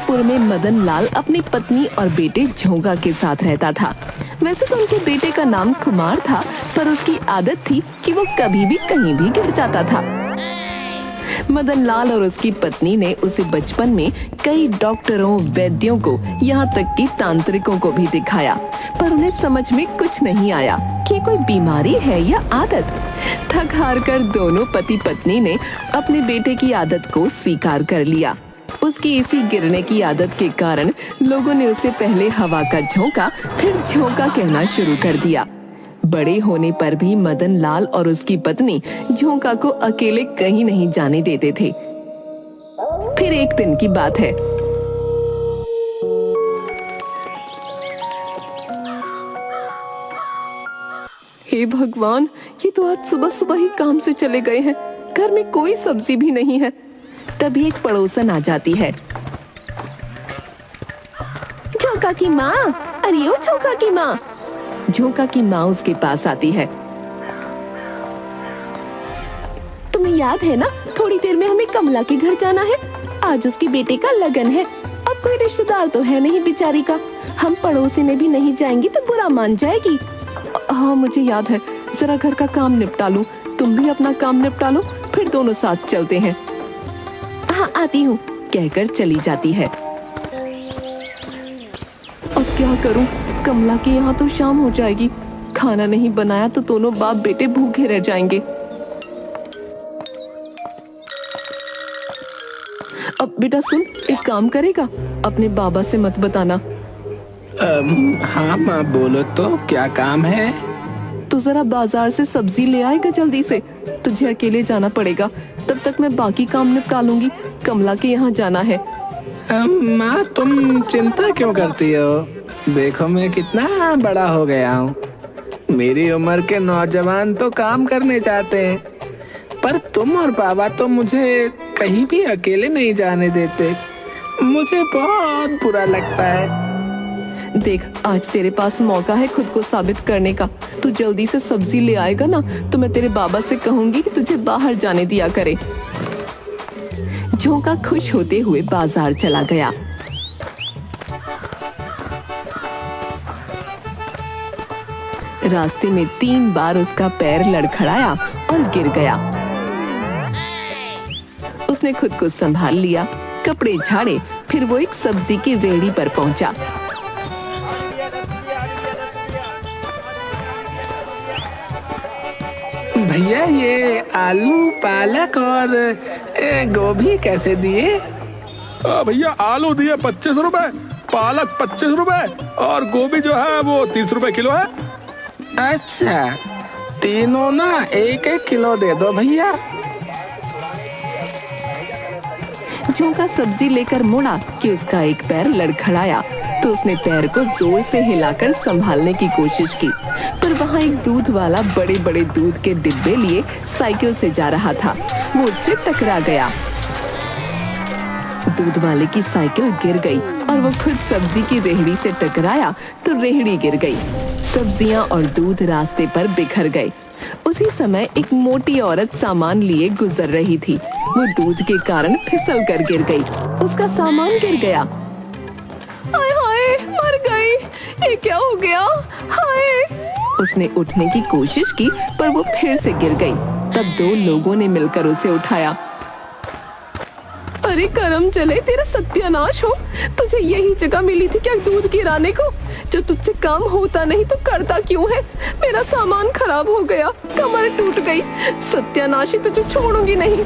झोंकापुर में मदन लाल अपनी पत्नी और बेटे झोंका के साथ रहता था। वैसे तो उनके बेटे का नाम कुमार था, पर उसकी आदत थी कि वो कभी भी कहीं भी गिर जाता था। मदन लाल और उसकी पत्नी ने उसे बचपन में कई डॉक्टरों, वैद्यों को, यहाँ तक कि तांत्रिकों को भी दिखाया, पर उन्हें समझ में कुछ नहीं आया कि कोई बीमारी है या आदत। थक हार कर दोनों पति पत्नी ने अपने बेटे की आदत को स्वीकार कर लिया। उसकी इसी गिरने की आदत के कारण लोगों ने उसे पहले हवा का झोंका, फिर झोंका कहना शुरू कर दिया। बड़े होने पर भी मदन लाल और उसकी पत्नी झोंका को अकेले कहीं नहीं जाने देते थे। फिर एक दिन की बात है। हे भगवान, ये तो आज सुबह सुबह ही काम से चले गए हैं। घर में कोई सब्जी भी नहीं है। तभी एक पड़ोसन आ जाती है। झोंका की माँ, अरे ओ झोंका की माँ। झोंका की माँ उसके पास आती है। तुम्हें याद है ना, थोड़ी देर में हमें कमला के घर जाना है। आज उसके बेटे का लगन है। अब कोई रिश्तेदार तो है नहीं बेचारी का। हम पड़ोसी में भी नहीं जाएंगी तो बुरा मान जाएगी। हाँ मुझे याद है, जरा घर का काम निपटा लूं, तुम भी अपना काम निपटा लो, फिर दोनों साथ चलते हैं। हाँ आती हूँ, कहकर चली जाती है। अब क्या करूं, कमला के यहाँ तो शाम हो जाएगी। खाना नहीं बनाया तो दोनों बाप बेटे भूखे रह जाएंगे। अब बेटा सुन, एक काम करेगा, अपने बाबा से मत बताना। हाँ माँ बोलो तो, क्या काम है? तो जरा बाजार से सब्जी ले आएगा जल्दी से। तुझे अकेले जाना पड़ेगा, तब तक मैं बाकी काम निपटा लूंगी। कमला के यहाँ जाना है। माँ तुम चिंता क्यों करती हो? देखो मैं कितना बड़ा हो गया हूँ। मेरी उम्र के नौजवान तो काम करने जाते हैं, पर तुम और बाबा तो मुझे कहीं भी अकेले नहीं जाने देते। मुझे बहुत बुरा लगता है। देख, आज तेरे पास मौका है खुद को साबित करने का। तू जल्दी से सब्जी ले आएगा ना, तो मैं तेरे बाबा से कहूंगी कि तुझे बाहर जाने दिया करे। झोंका खुश होते हुए बाजार चला गया। रास्ते में 3 बार उसका पैर लड़खड़ाया और गिर गया। उसने खुद को संभाल लिया, कपड़े झाड़े, फिर वो एक सब्जी की रेहड़ी पर पहुंचा। भैया ये आलू, पालक और गोभी कैसे दिए? भैया आलू दिए 25 रुपए, पालक 25 रुपए और गोभी जो है वो 30 रुपए किलो है। अच्छा, तीनों ना 1-1 किलो दे दो भैया। झोंका सब्जी लेकर मुड़ा कि उसका एक पैर लड़खड़ाया, तो उसने पैर को जोर से हिलाकर संभालने की कोशिश की, पर वहाँ एक दूध वाला बड़े बड़े दूध के डिब्बे लिए साइकिल से जा रहा था। वो उससे टकरा गया। दूध वाले की साइकिल गिर गई और वो खुद सब्जी की रेहड़ी से टकराया तो रेहड़ी गिर गई। सब्जियां और दूध रास्ते पर बिखर गए। उसी समय एक मोटी औरत सामान लिए गुजर रही थी। वो दूध के कारण फिसल कर गिर गई। उसका सामान गिर गया। हाय हाय, मर गई, ये क्या हो गया? हाय। उसने उठने की कोशिश की, पर वो फिर से गिर गई। तब 2 लोगों ने मिलकर उसे उठाया। अरे करम चले, तेरा सत्यानाश हो। तुझे यही जगह मिली थी क्या दूध गिराने को? जो तुझसे काम होता नहीं तो करता क्यों है? मेरा सामान खराब हो गया, कमर टूट गई। सत्यानाशी, तुझे छोड़ूंगी नहीं।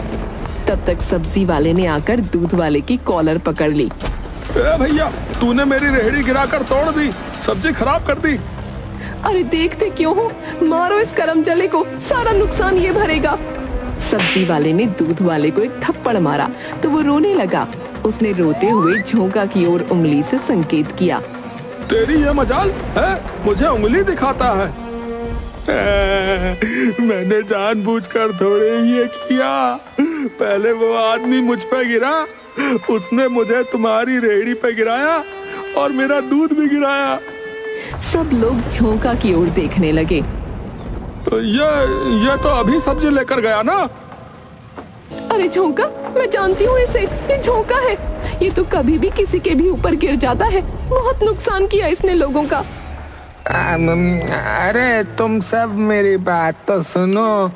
तब तक सब्जी वाले ने आकर दूध वाले की कॉलर पकड़ ली। भैया, तूने मेरी रेहड़ी गिराकर तोड़ दी, सब्जी खराब कर दी। अरे देखते क्यों हो, मारो इस करम चले को, सारा नुकसान ये भरेगा। सब्जी वाले ने दूध वाले को एक थप्पड़ मारा तो वो रोने लगा। उसने रोते हुए झोंका की ओर उंगली से संकेत किया। तेरी ये मजाल है, मुझे उंगली दिखाता है। मैंने जानबूझकर थोड़े ये किया। पहले वो आदमी मुझ पे गिरा, उसने मुझे तुम्हारी रेहड़ी पे गिराया और मेरा दूध भी गिराया। सब लोग झोंका की ओर देखने लगे। ये तो अभी सब्जी लेकर गया ना? अरे झोंका, मैं जानती हूँ इसे, ये झोंका है। ये तो कभी भी किसी के भी ऊपर गिर जाता है। बहुत नुकसान किया इसने लोगों का। अरे तुम सब मेरी बात तो सुनो।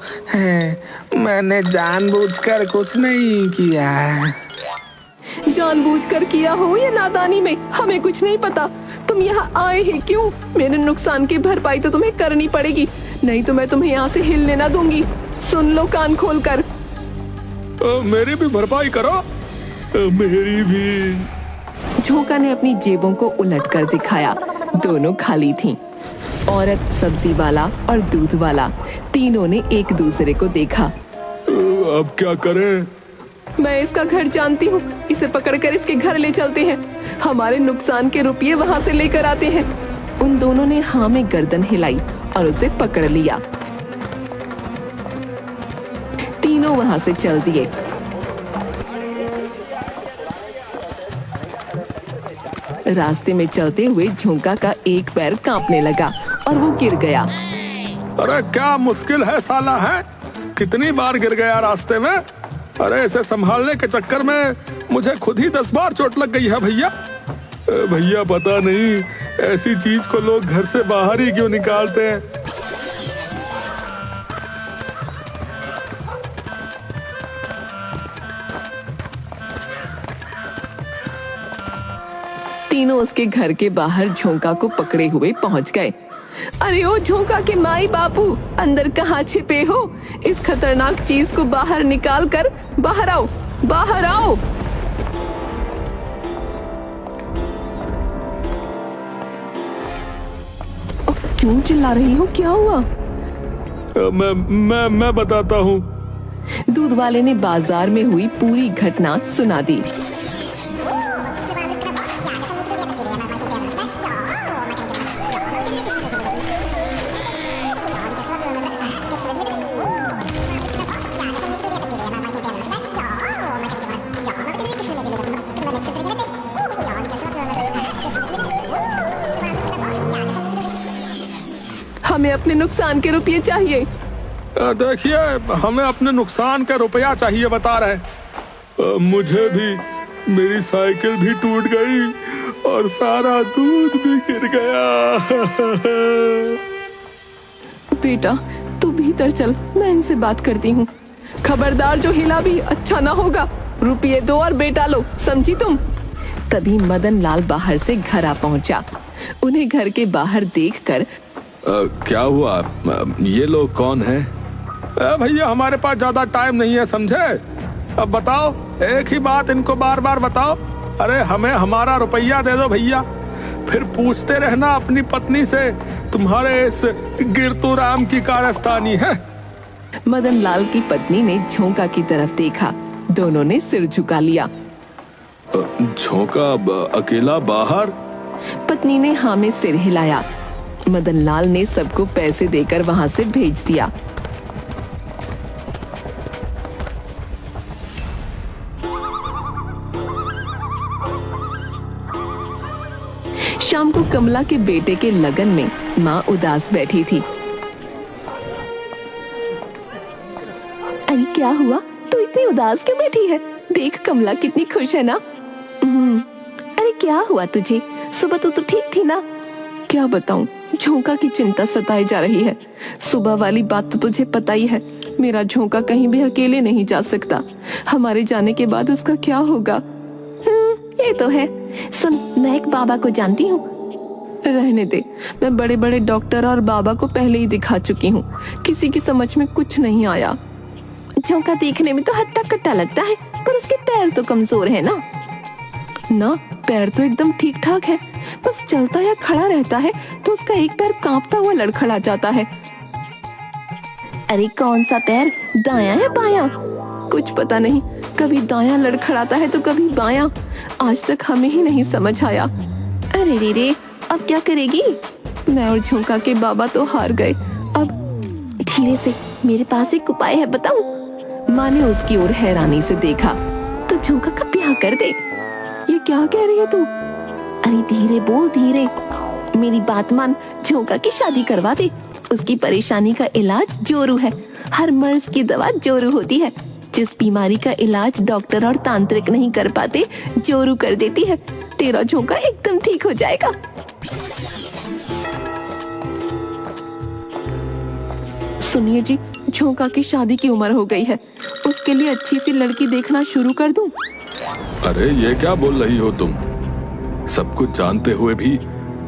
मैंने जानबूझकर कुछ नहीं किया। जानबूझकर किया हो या नादानी में, हमें कुछ नहीं पता। तुम यहाँ आए ही क्यों? मेरे नुकसान की भरपाई तो तुम्हें करनी पड़ेगी, नहीं तो मैं तुम्हें यहाँ से हिलने ना दूंगी। सुन लो कान खोल कर। मेरी भी भरपाई करो। मेरी भी। झोंका ने अपनी जेबों को उलट कर दिखाया। दोनों खाली थीं। औरत, सब्जी वाला और दूध वाला, तीनों ने एक दूसरे को देखा। अब क्या करें? मैं इसका घर जानती हूँ, इसे पकड़कर इसके घर ले चलते हैं। हमारे नुकसान के रुपये वहाँ से लेकर आते हैं। उन दोनों ने हाँ में गर्दन हिलाई और उसे पकड़ लिया। तीनों वहाँ से चल दिए। रास्ते में चलते हुए झोंका का एक पैर कांपने लगा और वो गिर गया। अरे क्या मुश्किल है साला, है कितनी बार गिर गया रास्ते में। अरे इसे संभालने के चक्कर में मुझे खुद ही 10 बार चोट लग गई है भैया। भैया पता नहीं ऐसी चीज को लोग घर से बाहर ही क्यों निकालते हैं। तीनों उसके घर के बाहर झोंका को पकड़े हुए पहुंच गए। अरे ओ झोंका के माई बापू, अंदर कहाँ छिपे हो? इस खतरनाक चीज को बाहर निकाल कर बाहर आओ, बाहर आओ। क्यों चिल्ला रही हो? क्या हुआ? मैं बताता हूँ। दूध वाले ने बाजार में हुई पूरी घटना सुना दी। हमें अपने नुकसान के रुपये चाहिए। देखिए, हमें अपने नुकसान का रुपया चाहिए बता रहे। मुझे भी, मेरी साइकिल भी टूट गई और सारा दूध भी गिर गया। बेटा तू भीतर चल, मैं इनसे बात करती हूँ। खबरदार, जो हिला भी अच्छा ना होगा। रुपये दो और बेटा लो, समझी तुम? तभी मदन लाल बाहर से घर आ पहुंचा। उन्हें घर के बाहर देखकर क्या हुआ? ये लोग कौन हैं? भैया हमारे पास ज्यादा टाइम नहीं है, समझे? अब बताओ, एक ही बात इनको बार बार बताओ। अरे हमें हमारा रुपया दे दो भैया, फिर पूछते रहना अपनी पत्नी से तुम्हारे इस गिरतू राम की कारस्तानी है। मदन लाल की पत्नी ने झोंका की तरफ देखा। दोनों ने सिर झुका लिया। झोंका अकेला बाहर? पत्नी ने हाँ में सिर हिलाया। मदन लाल ने सबको पैसे देकर वहां से भेज दिया। शाम को कमला के बेटे के लगन में माँ उदास बैठी थी। अरे क्या हुआ? तू इतनी उदास क्यों बैठी है? देख कमला कितनी खुश है ना। अरे क्या हुआ तुझे? सुबह तो तू ठीक थी ना। क्या बताऊं, झोंका की चिंता सताई जा रही है। सुबह वाली बात तो तुझे पता ही है। मेरा झोंका कहीं भी अकेले नहीं जा सकता। हमारे जाने के बाद उसका क्या होगा? ये तो है। सुन, मैं एक बाबा को जानती हूँ। रहने दे, मैं बड़े बड़े डॉक्टर और बाबा को पहले ही दिखा चुकी हूँ। किसी की समझ में कुछ नहीं आया। झोंका देखने में तो हट्टा कट्टा लगता है, पर उसके पैर तो कमजोर है ना। पैर तो एकदम ठीक ठाक है, बस चलता या खड़ा रहता है तो उसका एक पैर कांपता हुआ लड़खड़ा जाता है। अरे कौन सा पैर, दायां या बायां? कुछ पता नहीं, कभी दायां लड़खड़ाता है तो कभी बायां। आज तक हमें ही नहीं समझ आया। अरे रे, अब क्या करेगी? मैं और झोंका के बाबा तो हार गए। अब धीरे से, मेरे पास एक उपाय है, बताऊं? माँ ने उसकी ओर हैरानी से देखा। तो झोंका का ब्याह कर दे। ये क्या कह रही है तू? अरे धीरे बोल, धीरे। मेरी बात मान, झोंका की शादी करवा दे। उसकी परेशानी का इलाज जोरू है। हर मर्ज की दवा जोरू होती है। जिस बीमारी का इलाज डॉक्टर और तांत्रिक नहीं कर पाते, जोरू कर देती है। तेरा झोंका एकदम ठीक हो जाएगा। सुनिए जी, झोंका की शादी की उम्र हो गई है, उसके लिए अच्छी सी लड़की देखना शुरू कर दूं? अरे ये क्या बोल रही हो तुम? सब कुछ जानते हुए भी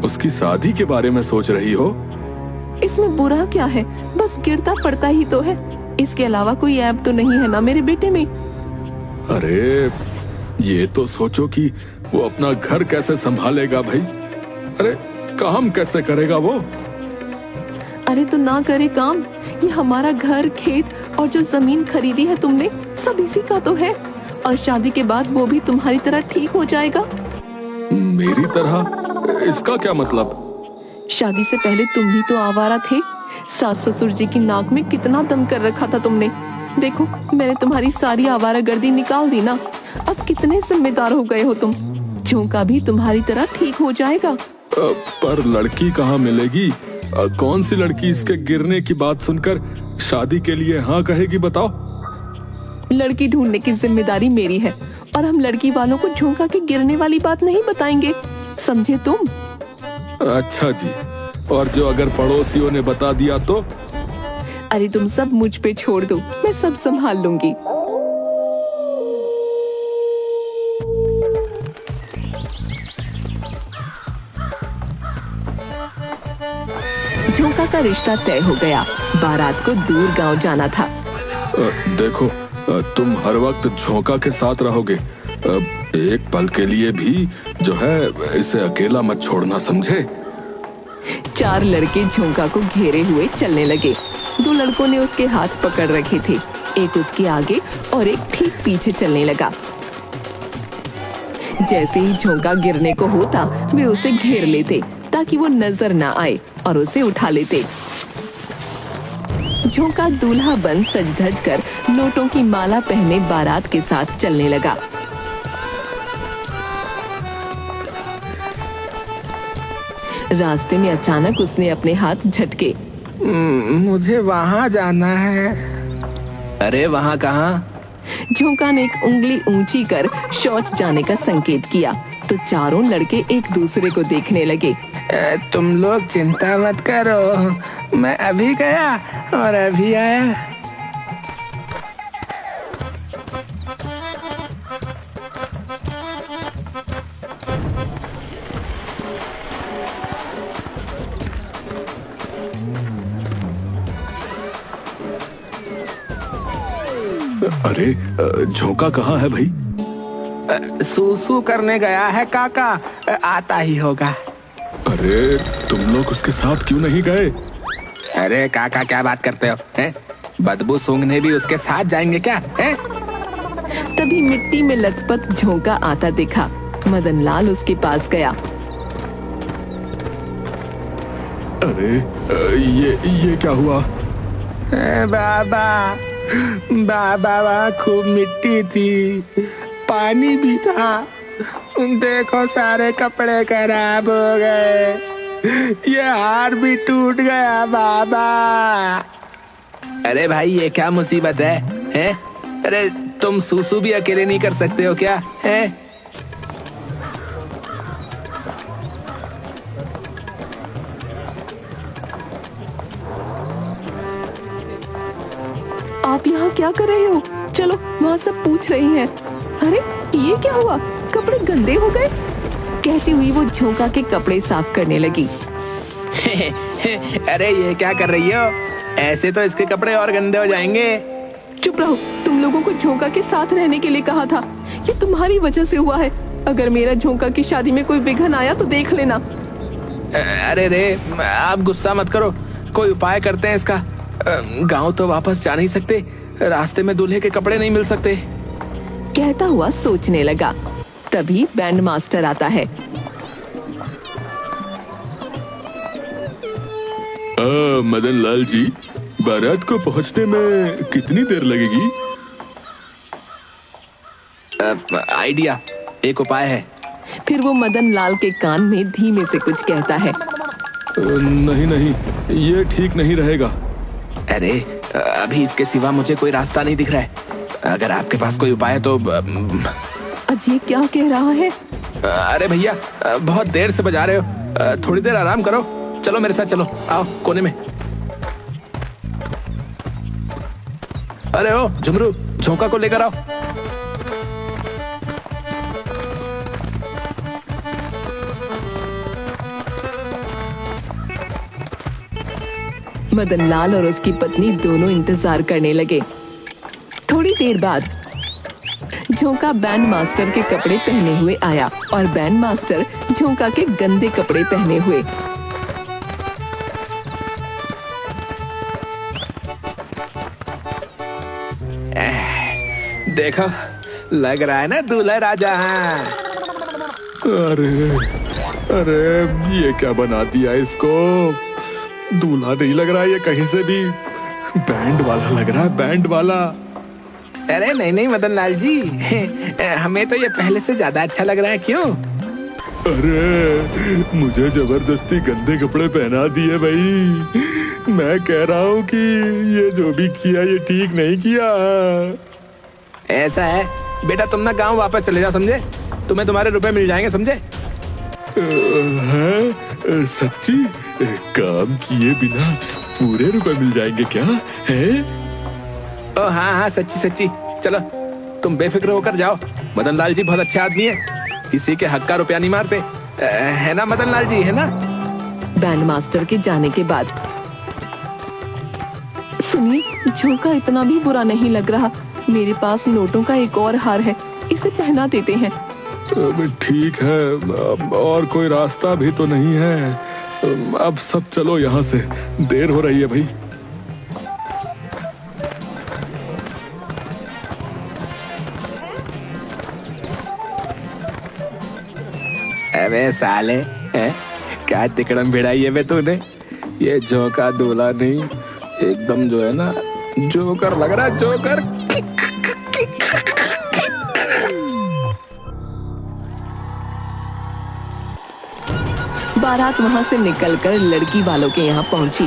उसकी शादी के बारे में सोच रही हो? इसमें बुरा क्या है? बस गिरता पड़ता ही तो है। इसके अलावा कोई ऐब तो नहीं है ना मेरे बेटे में। अरे ये तो सोचो कि वो अपना घर कैसे संभालेगा भाई। अरे काम कैसे करेगा वो? अरे तो ना करे काम। ये हमारा घर, खेत और जो जमीन खरीदी है तुमने, सब इसी का तो है। और शादी के बाद वो भी तुम्हारी तरह ठीक हो जाएगा। मेरी तरह? इसका क्या मतलब? शादी से पहले तुम भी तो आवारा थे। सास ससुर जी की नाक में कितना दम कर रखा था तुमने। देखो, मैंने तुम्हारी सारी आवारागर्दी निकाल दी ना। अब कितने जिम्मेदार हो गए हो तुम। झोंका भी तुम्हारी तरह ठीक हो जाएगा। पर लड़की कहाँ मिलेगी? कौन सी लड़की इसके गिरने की बात सुनकर शादी के लिए हाँ कहेगी, बताओ? लड़की ढूंढने की जिम्मेदारी मेरी है, और हम लड़की वालों को झोंका के गिरने वाली बात नहीं बताएंगे, समझे तुम? अच्छा जी, और जो अगर पड़ोसियों ने बता दिया तो? अरे तुम सब मुझ पे छोड़ दो, मैं सब संभाल लूंगी। झोंका का रिश्ता तय हो गया। बारात को दूर गांव जाना था। देखो, तुम हर वक्त झोंका के साथ रहोगे। एक पल के लिए भी जो है इसे अकेला मत छोड़ना, समझे? 4 लड़के झोंका को घेरे हुए चलने लगे। 2 लड़कों ने उसके हाथ पकड़ रखे थे। एक उसके आगे और एक ठीक पीछे चलने लगा। जैसे ही झोंका गिरने को होता, वे उसे घेर लेते ताकि वो नजर ना आए और उसे उठा लेते। झोंका दूल्हा बन सज धज कर नोटों की माला पहने बारात के साथ चलने लगा। रास्ते में अचानक उसने अपने हाथ झटके। मुझे वहाँ जाना है। अरे वहाँ कहाँ? झोंका ने एक उंगली ऊंची कर शौच जाने का संकेत किया तो चारों लड़के एक दूसरे को देखने लगे। तुम लोग चिंता मत करो, मैं अभी गया और अभी आया। अरे झोंका कहाँ है भाई? सूसू करने गया है काका, आता ही होगा। अरे तुम लोग उसके साथ क्यों नहीं गए? अरे काका क्या बात करते हो, हैं? बदबू सूंघने भी उसके साथ जाएंगे क्या, हैं? तभी मिट्टी में लथपथ झोंका आता दिखा। मदन लाल उसके पास गया। अरे ये क्या हुआ? बाबा बाबा, खूब मिट्टी थी, पानी भी था। देखो सारे कपड़े खराब हो गए, ये हार भी टूट गया बाबा। अरे भाई ये क्या मुसीबत है, हैं? अरे तुम सूसू भी अकेले नहीं कर सकते हो क्या, हैं? आप यहाँ क्या कर रहे हो? चलो, वहाँ सब पूछ रही हैं। अरे ये क्या हुआ? कपड़े गंदे हो गए। कहती हुई वो झोंका के कपड़े साफ करने लगी। अरे ये क्या कर रही हो? ऐसे तो इसके कपड़े और गंदे हो जाएंगे। चुप रहो, तुम लोगों को झोंका के साथ रहने के लिए कहा था। ये तुम्हारी वजह से हुआ है। अगर मेरा झोंका की शादी में कोई विघ्न आया तो देख लेना। अरे रे, आप गुस्सा मत करो, कोई उपाय करते हैं इसका। गांव तो वापस जा नहीं सकते, रास्ते में दूल्हे के कपड़े नहीं मिल सकते। कहता हुआ सोचने लगा। तभी बैंड मास्टर आता है। मदन लाल जी, बारात को पहुंचने में कितनी देर लगेगी? आइडिया, एक उपाय है। फिर वो मदन लाल के कान में धीमे से कुछ कहता है। नहीं, ये ठीक नहीं रहेगा। अरे अभी इसके सिवा मुझे कोई रास्ता नहीं दिख रहा है। अगर आपके पास कोई उपाय है तो अजय क्या कह रहा है? अरे भैया, बहुत देर से बजा रहे हो, थोड़ी देर आराम करो। चलो मेरे साथ चलो, आओ कोने में। अरे ओ झुमरू, झोंका को लेकर आओ। मदनलाल और उसकी पत्नी दोनों इंतजार करने लगे। थोड़ी देर बाद झोंका बैंड मास्टर के कपड़े पहने हुए आया और बैंड मास्टर झोंका के गंदे कपड़े पहने हुए। देखो, लग रहा है ना दूल्हा राजा। अरे अरे, ये क्या बना दिया इसको? दूल्हा नहीं लग रहा है ये कहीं से भी, बैंड वाला लग रहा है, बैंड वाला। अरे नहीं नहीं मदन लाल जी, हमें तो ये पहले से ज्यादा अच्छा लग रहा है। क्यों? अरे मुझे जबरदस्ती गंदे कपड़े पहना दिए भाई। मैं कह रहा हूँ कि ये जो भी किया ये ठीक नहीं किया। ऐसा है बेटा, तुम ना गांव वापस चले जाओ, समझे? तुम्हें तुम्हारे रुपए मिल जाएंगे, समझे? हैं? सच्ची? काम किए बिना पूरे रुपए मिल जाएंगे क्या है? ओ हाँ हाँ, सच्ची सच्ची। चलो तुम बेफिक्र होकर जाओ, मदन लाल जी बहुत अच्छे आदमी है, किसी के हक का रुपया नहीं मारते। है ना मदन लाल जी, है ना? बैंड मास्टर के जाने के बाद सुनिए, झोंका इतना भी बुरा नहीं लग रहा। मेरे पास नोटों का एक और हार है, इसे पहना देते हैं। ठीक है, और कोई रास्ता भी तो नहीं है। अब सब चलो यहाँ से, देर हो रही है भाई। अबे साले, हैं? क्या तिकड़म भिड़ाई है बे तूने? ये झोंका दूल्हा नहीं, एकदम जो है ना, जोकर लग रहा है, जोकर। बारात वहां से निकलकर लड़की वालों के यहाँ पहुंची।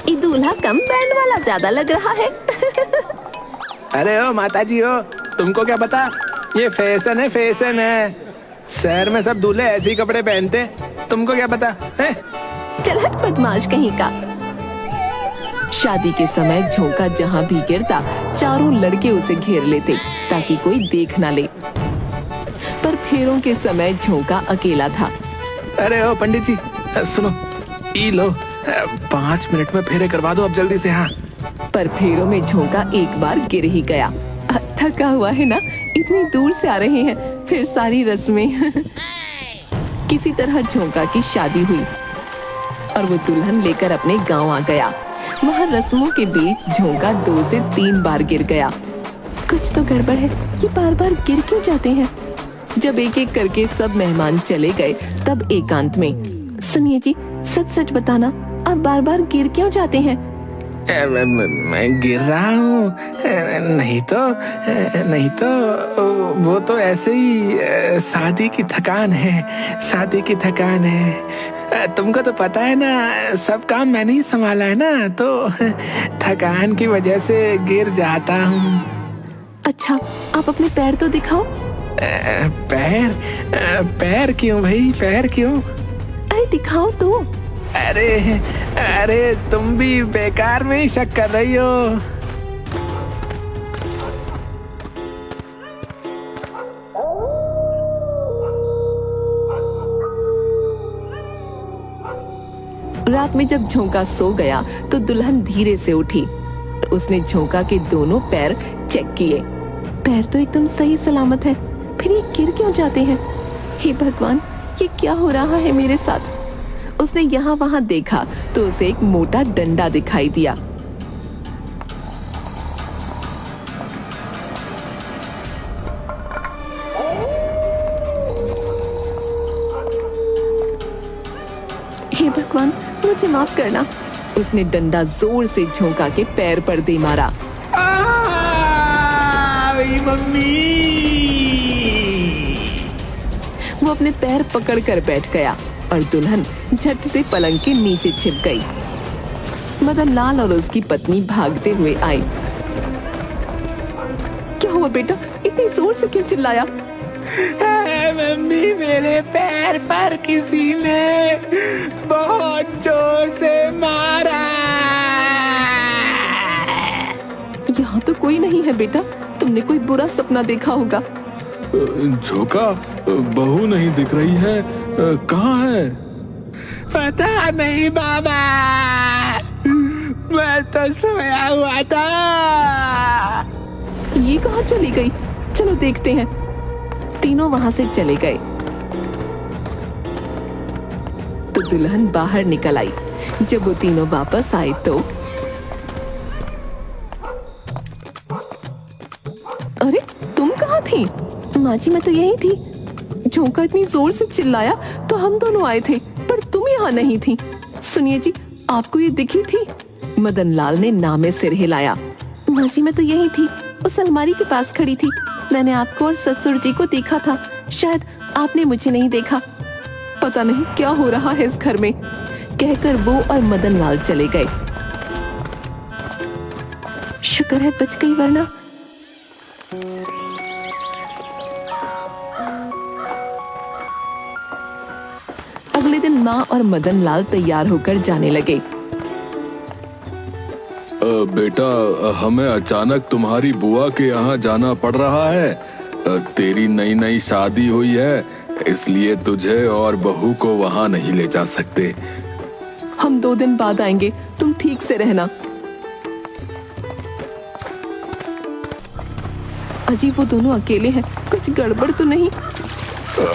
ये दूल्हा कम बैंड वाला ज्यादा लग रहा है। अरे ओ माताजी हो, तुमको क्या पता? ये फैशन है, फैशन है। शहर में सब दूल्हे ऐसे ही कपड़े पहनते हैं, तुमको क्या पता है? चल हट बदमाश कहीं का। शादी के समय झोंका जहाँ भी गिरता, चारों लड़के उसे घेर लेते ताकि कोई देख ना ले। पर फेरों के समय झोंका अकेला था। अरे ओ पंडित जी, सुनो, ई लो, 5 मिनट में फेरे करवा दो अब जल्दी से। हाँ, पर फेरों में झोंका एक बार गिर ही गया। थका हुआ है ना, इतनी दूर से आ रहे हैं, फिर सारी रस्में। किसी तरह झोंका की शादी हुई और वो दुल्हन लेकर अपने गांव आ गया। वहाँ रस्मों के बीच झोंका 2 से 3 बार गिर गया। कुछ तो गड़बड़ है, ये बार बार गिर क्यों जाते हैं? जब एक एक करके सब मेहमान चले गए, तब एकांत में, सुनिए जी, सच सच बताना, आप बार बार गिर क्यों जाते हैं? मैं गिर रहा हूँ? नहीं तो वो तो ऐसे ही, शादी की थकान है, शादी की थकान है। तुमको तो पता है ना, सब काम मैंने ही संभाला है ना, तो थकान की वजह से गिर जाता हूँ। अच्छा, आप अपने पैर तो दिखाओ। पैर क्यों भाई, पैर क्यों? अरे दिखाओ तो। अरे तुम भी बेकार में ही शक कर रही हो। रात में जब झोंका सो गया तो दुल्हन धीरे से उठी। उसने झोंका के दोनों पैर चेक किए। पैर तो एकदम सही सलामत है, फिर ये गिर क्यों जाते हैं? हे भगवान, ये क्या हो रहा है मेरे साथ? उसने यहाँ वहाँ देखा तो उसे एक मोटा डंडा दिखाई दिया। हे भगवान, मुझे माफ करना। उसने डंडा जोर से झोंका के पैर पर दे मारा। मम्मी! वो अपने पैर पकड़ कर बैठ गया और दुल्हन झट से पलंग के नीचे छिप गई। मदन लाल और उसकी पत्नी भागते हुए आए। क्या हुआ बेटा, इतनी जोर से क्यों चिल्लाया? मम्मी, मेरे पैर पर किसी ने बहुत जोर से मारा। यहाँ तो कोई नहीं है बेटा, तुमने कोई बुरा सपना देखा होगा। झोंका, बहू नहीं दिख रही है, कहाँ है? पता नहीं बाबा, मैं तो सोया हुआ था। ये कहाँ चली गई? चलो देखते हैं। तीनों वहां से चले गए तो दुल्हन बाहर निकल आई। जब वो तीनों वापस आए तो अरे तुम कहाँ थी? माँ जी मैं तो यही थी। झोंका इतनी जोर से चिल्लाया तो हम दोनों आए थे, पर तुम यहाँ नहीं थी। सुनिए जी, आपको ये दिखी थी? मदन लाल ने ना में सिर हिलाया। माँ जी मैं तो यही थी, उस अलमारी के पास खड़ी थी। मैंने आपको और ससुर जी को देखा था, शायद आपने मुझे नहीं देखा। पता नहीं क्या हो रहा है इस घर में, कहकर वो और मदन लाल चले गए। शुक्र है बच गई, वरना अगले दिन माँ और मदन लाल तैयार होकर जाने लगे। बेटा, हमें अचानक तुम्हारी बुआ के यहाँ जाना पड़ रहा है। तेरी नई नई शादी हुई है, इसलिए तुझे और बहू को वहाँ नहीं ले जा सकते। हम 2 दिन बाद आएंगे, तुम ठीक से रहना। अजी वो दोनों अकेले हैं, कुछ गड़बड़ तो नहीं?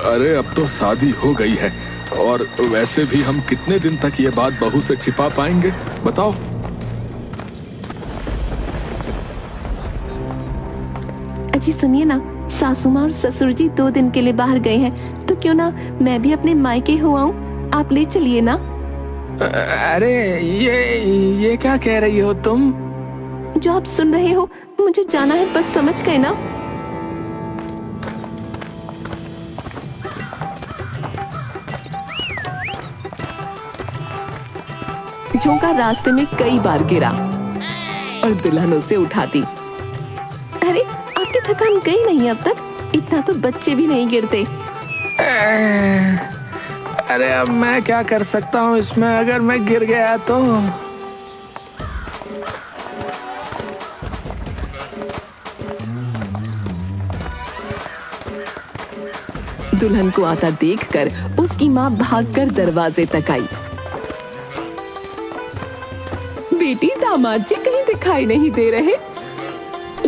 अरे अब तो शादी हो गई है, और वैसे भी हम कितने दिन तक ये बात बहू से छिपा पाएंगे, बताओ? अजी सुनिए ना, सासू माँ और ससुर जी 2 दिन के लिए बाहर गए हैं, तो क्यों ना मैं भी अपने मायके हो आऊं? आप ले चलिए ना। अरे ये क्या कह रही हो तुम? जो आप सुन रहे हो, मुझे जाना है, बस समझ गए ना? झोंका रास्ते में कई बार गिरा और दुल्हन उसे उठाती। अरे आपकी थकान गई नहीं अब तक? इतना तो बच्चे भी नहीं गिरते। अरे अब मैं क्या कर सकता हूँ इसमें, अगर मैं गिर गया तो? दुल्हन को आता देखकर उसकी माँ भागकर दरवाजे तक आई। बेटी, दामाद जी कहीं दिखाई नहीं दे रहे।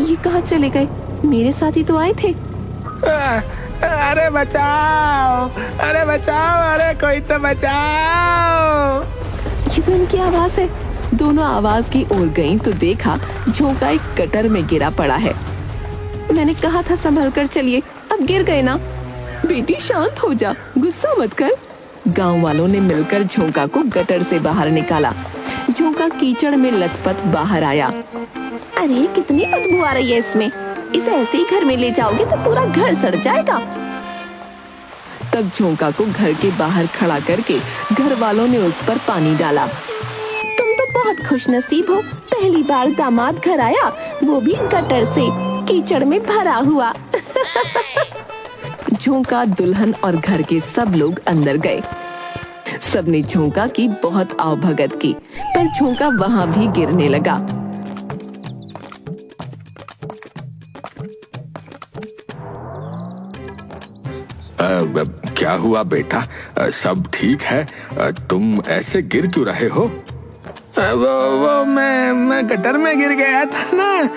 ये कहाँ चले गए? मेरे साथ ही तो आए थे। अरे बचाओ, अरे बचाओ, अरे कोई तो बचाओ। ये तो इनकी आवाज है। दोनों आवाज की ओर गईं तो देखा झोंका एक गटर में गिरा पड़ा है। मैंने कहा था संभल कर चलिए, अब गिर गए ना। बेटी शांत हो जा, गुस्सा मत कर। गांव वालों ने मिलकर झोंका को गटर से बाहर निकाला। झोंका कीचड़ में लथपथ बाहर आया। अरे कितनी बदबू आ रही है इसमें, इसे ऐसे ही घर में ले जाओगे तो पूरा घर सड़ जाएगा। तब झोंका को घर के बाहर खड़ा करके घर वालों ने उस पर पानी डाला। तुम तो बहुत खुशनसीब हो, पहली बार दामाद घर आया, वो भी गटर से, कीचड़ में भरा हुआ। झोंका, दुल्हन और घर के सब लोग अंदर गए। सबने झोंका की बहुत आवभगत की, पर झोंका वहां भी गिरने लगा। क्या हुआ बेटा, सब ठीक है? तुम ऐसे गिर क्यों रहे हो? वो मैं गटर में गिर गया था ना,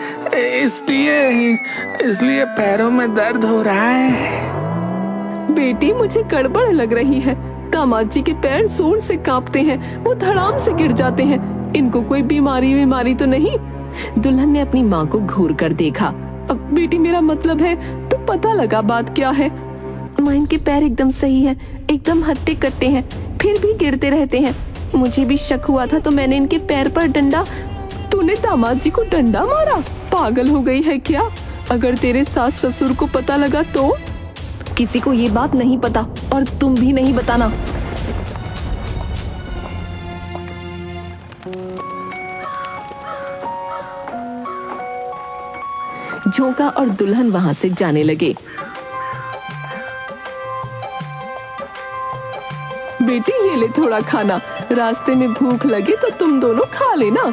इसलिए पैरों में दर्द हो रहा है। बेटी मुझे गड़बड़ लग रही है। दामाद जी के पैर जोर से कांपते हैं, वो धड़ाम से गिर जाते हैं। इनको कोई बीमारी तो नहीं? दुल्हन ने अपनी माँ को घूर कर देखा। अब बेटी मेरा मतलब है तो पता लगा बात क्या है। माँ, इनके पैर एकदम सही है, एकदम हट्टे कट्टे हैं, फिर भी गिरते रहते हैं। मुझे भी शक हुआ था तो मैंने इनके पैर पर डंडा। तूने दामाद जी को डंडा मारा? पागल हो गई है क्या? अगर तेरे सास ससुर को पता लगा तो? किसी को ये बात नहीं पता और तुम भी नहीं बताना। झोंका और दुल्हन वहां से जाने लगे। बेटी ये ले थोड़ा खाना, रास्ते में भूख लगे तो तुम दोनों खा लेना।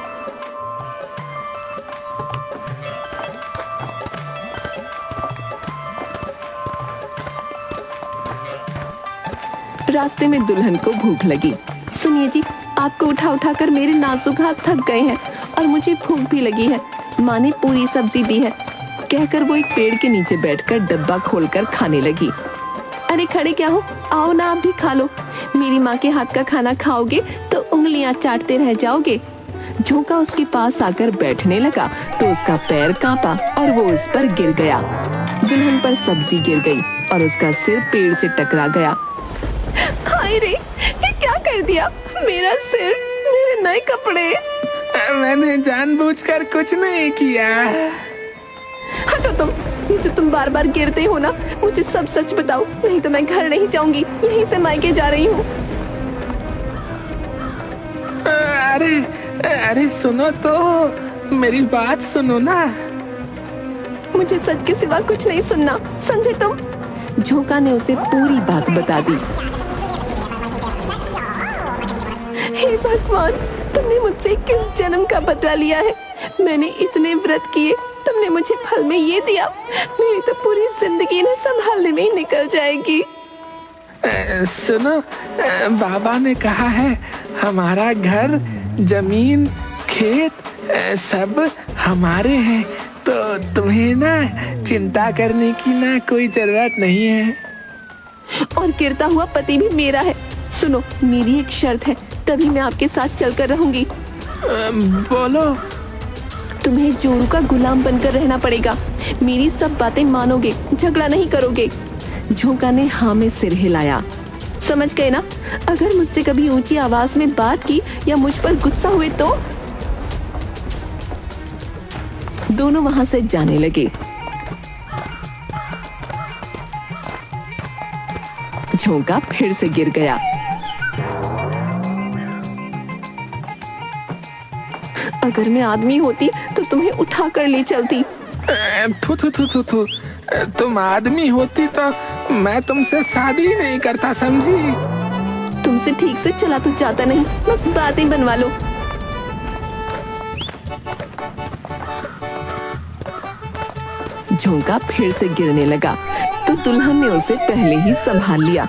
रास्ते में दुल्हन को भूख लगी। सुनिए जी, आपको उठा उठा कर मेरे नाजुक हाथ थक गए हैं और मुझे भूख भी लगी है। माँ ने पूरी सब्जी दी है, कहकर वो एक पेड़ के नीचे बैठकर डब्बा खोलकर खाने लगी। अरे खड़े क्या हो, आओ ना आप भी खा लो। मेरी माँ के हाथ का खाना खाओगे तो उंगलियां चाटते रह जाओगे। झोंका उसके पास आकर बैठने लगा तो उसका पैर कांपा और वो उस पर गिर गया। दुल्हन पर सब्जी गिर गई और उसका सिर पेड़ से टकरा गया। हाय रे, ये क्या कर दिया? मेरा सिर, मेरे नए कपड़े। मैंने जानबूझकर कुछ नहीं किया। हटो तुम, ये जो तुम बार बार गिरते हो ना, मुझे सब सच बताओ, नहीं तो मैं घर नहीं जाऊंगी, यहीं से मायके जा रही हूँ। अरे अरे सुनो तो, मेरी बात सुनो ना। मुझे सच के सिवा कुछ नहीं सुनना, समझे तुम? झोंका ने उसे पूरी बात बता दी। हे भगवान, तुमने मुझसे किस जन्म का बदला लिया है? मैंने इतने व्रत किए, तुमने मुझे फल में ये दिया। मेरी तो पूरी जिंदगी ने संभालने में ही निकल जाएगी। सुनो, बाबा ने कहा है हमारा घर, जमीन, खेत सब हमारे हैं, तो तुम्हें ना चिंता करने की ना कोई जरूरत नहीं है। और गिरता हुआ पति भी मेरा है। सुनो, मेरी एक शर्त है, तभी मैं आपके साथ चलकर रहूंगी। बोलो। तुम्हें जोरू का गुलाम बनकर रहना पड़ेगा। मेरी सब बातें मानोगे, झगड़ा नहीं करोगे। झोंका ने हाँ में सिर हिलाया। समझ गए ना? अगर मुझसे कभी ऊंची आवाज में बात की या मुझ पर गुस्सा हुए तो? दोनों वहां से जाने लगे। झोंका फिर से गिर गया। अगर मैं आदमी होती तो तुम्हें उठा कर ले चलती। थू थू थू थू थू। तुम आदमी होती तो मैं तुमसे शादी नहीं करता, समझी? तुमसे ठीक से चला तो जाता नहीं, बस बातें बनवा लो। झोंका फिर से गिरने लगा तो दुल्हन ने उसे पहले ही संभाल लिया।